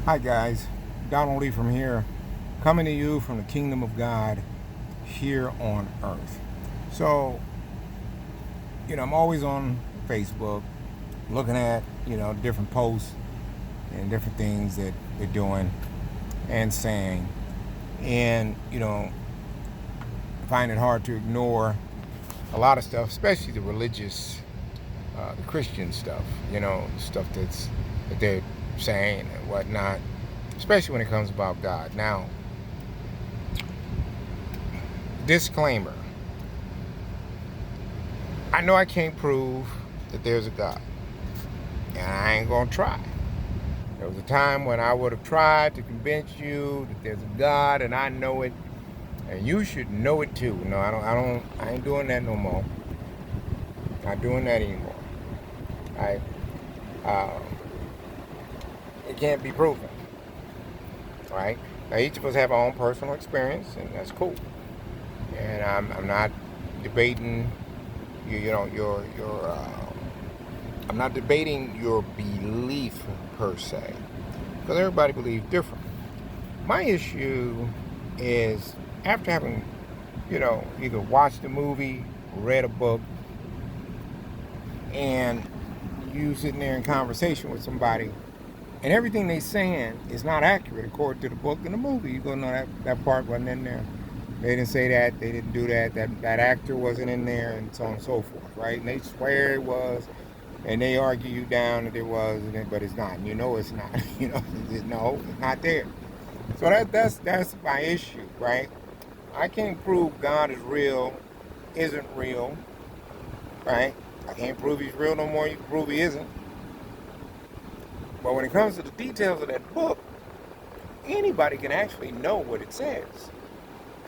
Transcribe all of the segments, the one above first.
Hi guys, Donald Lee from here, coming to you from the kingdom of God here on earth. So, I'm always on Facebook looking at, different posts and different things that they're doing and saying. And, I find it hard to ignore a lot of stuff, especially the religious, the Christian stuff, the stuff that they're saying and whatnot, especially when it comes about God. Now, disclaimer, I know I can't prove that there's a God, and I ain't gonna try. There was a time when I would have tried to convince you that there's a God, and I know it, and you should know it too. No, I ain't doing that no more. Not doing that anymore. I, uh, it can't be proven, right? Now, each of us have our own personal experience, and that's cool. And I'm not debating, I'm not debating your belief per se, because everybody believes different. My issue is after having, either watched a movie, read a book, and you sitting there in conversation with somebody, and everything they saying is not accurate according to the book and the movie. You go, no, that part wasn't in there. They didn't say that. They didn't do that. That actor wasn't in there, and so on and so forth, right? And they swear it was, and they argue you down that it was, but it's not. And you know it's not. No, it's not there. So that's my issue, right? I can't prove God is real, isn't real, right? I can't prove he's real no more. You can prove he isn't. But when it comes to the details of that book, anybody can actually know what it says.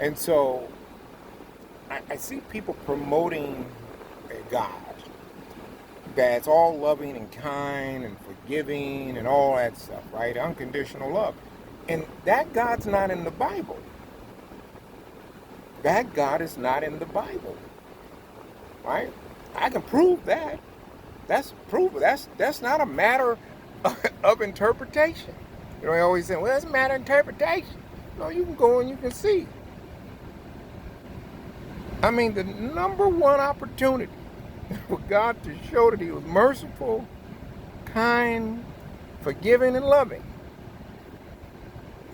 And so I see people promoting a God that's all loving and kind and forgiving and all that stuff, right? Unconditional love. And that God's not in the Bible. That God is not in the Bible, right? I can prove that. That's proof. That's not a matter of interpretation. They always say, well, it's a matter of interpretation. No, you can go and you can see. I mean, the number one opportunity for God to show that he was merciful, kind, forgiving, and loving.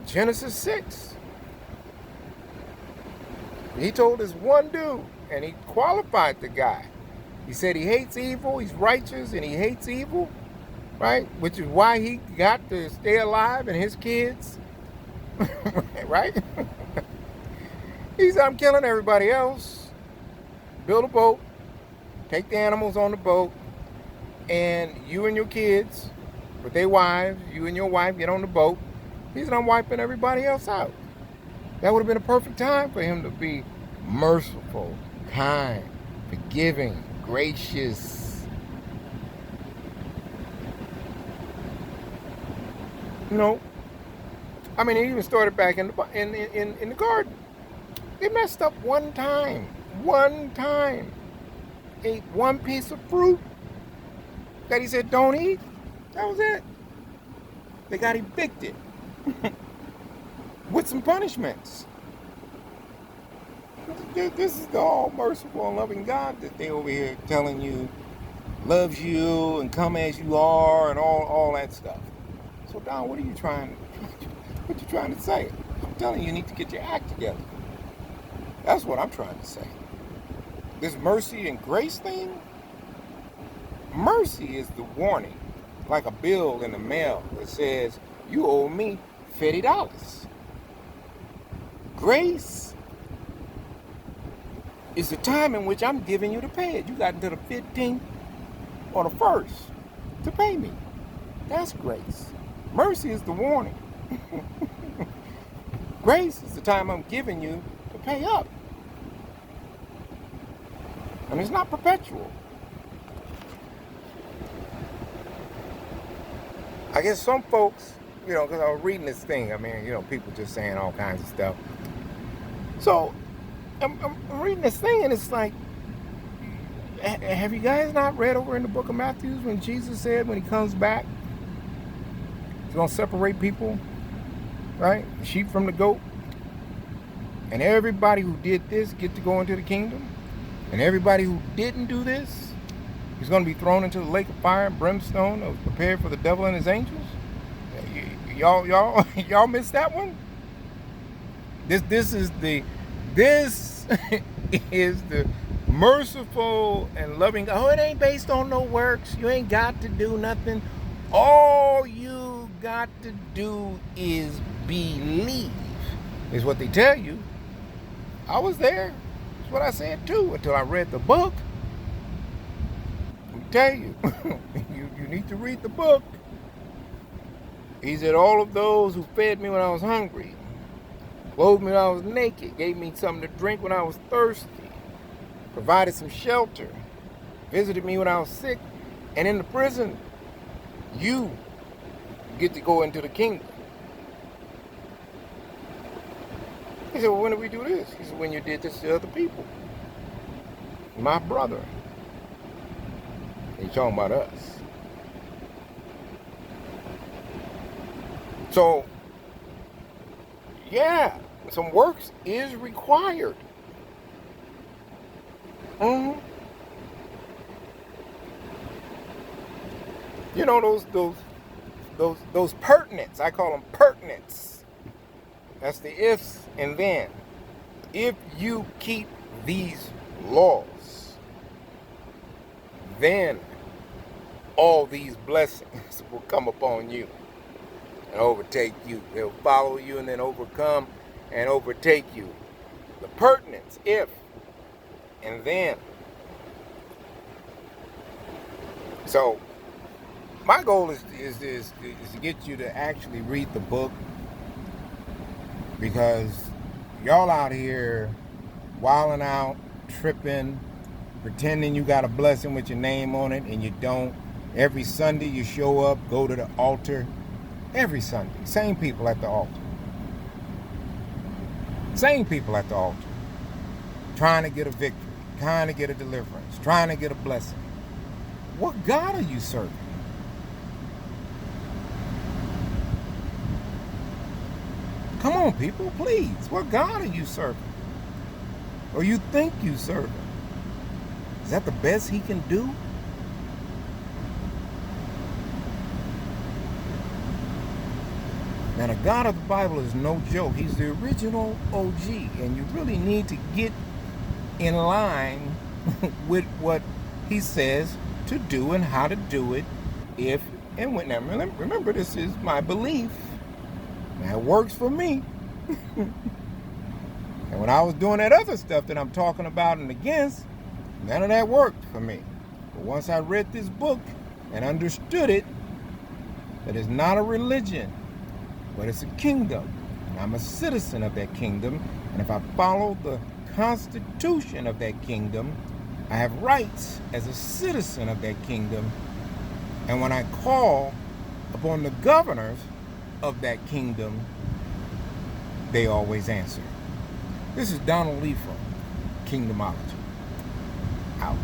Genesis 6. He told this one dude, and he qualified the guy. He said he hates evil, he's righteous, and he hates evil, right? Which is why he got to stay alive and his kids, right? He said, I'm killing everybody else. Build a boat, take the animals on the boat, and you and your kids, with their wives, you and your wife get on the boat. He said, I'm wiping everybody else out. That would have been a perfect time for him to be merciful, kind, forgiving, gracious. I mean, it even started back in the garden. They messed up one time. Ate one piece of fruit that he said don't eat. That was it. They got evicted with some punishments. This is the all merciful and loving God that they over here telling you loves you and come as you are and all that stuff. So Don, what are you trying to say? I'm telling you, you need to get your act together. That's what I'm trying to say. This mercy and grace thing, mercy is the warning, like a bill in the mail that says, you owe me $50. Grace is the time in which I'm giving you to pay it. You got until the 15th or the 1st to pay me. That's grace. Mercy is the warning. Grace is the time I'm giving you to pay up. I mean, it's not perpetual. I guess some folks, because I was reading this thing, I mean, people just saying all kinds of stuff. So, I'm reading this thing, and it's like, have you guys not read over in the book of Matthew when Jesus said when he comes back, It's going to separate people, right? The sheep from the goat. And everybody who did this get to go into the kingdom. And everybody who didn't do this is going to be thrown into the lake of fire and brimstone that was prepared for the devil and his angels. Y'all missed that one? This is the merciful and loving. Oh, it ain't based on no works. You ain't got to do nothing. All you got to do is believe, is what they tell you. I was there. That's what I said too until I read the book. I tell you, you need to read the book. He said, all of those who fed me when I was hungry, clothed me when I was naked, gave me something to drink when I was thirsty, provided some shelter, visited me when I was sick, and in the prison, you get to go into the kingdom. He said, well, when did we do this? He said, when you did this to other people. My brother. He's talking about us. So, yeah, some works is required. You know, those pertinents. I call them pertinents. That's the ifs and then. If you keep these laws, then all these blessings will come upon you and overtake you. They'll follow you and then overcome and overtake you. The pertinence, if and then. So my goal is to get you to actually read the book, because y'all out here wilding out, tripping, pretending you got a blessing with your name on it and you don't. Every Sunday you show up, go to the altar. Every Sunday. Same people at the altar. Same people at the altar. Trying to get a victory. Trying to get a deliverance. Trying to get a blessing. What God are you serving? Come on, people, please. What God are you serving? Or you think you serving? Is that the best he can do? Now, the God of the Bible is no joke. He's the original OG. And you really need to get in line with what he says to do and how to do it if and when. Now, remember, this is my belief. That works for me. And when I was doing that other stuff that I'm talking about and against, none of that worked for me. But once I read this book and understood it, that it's not a religion, but it's a kingdom. And I'm a citizen of that kingdom. And if I follow the constitution of that kingdom, I have rights as a citizen of that kingdom. And when I call upon the governors of that kingdom, they always answer. This is Donald Lee from Kingdomology. Out.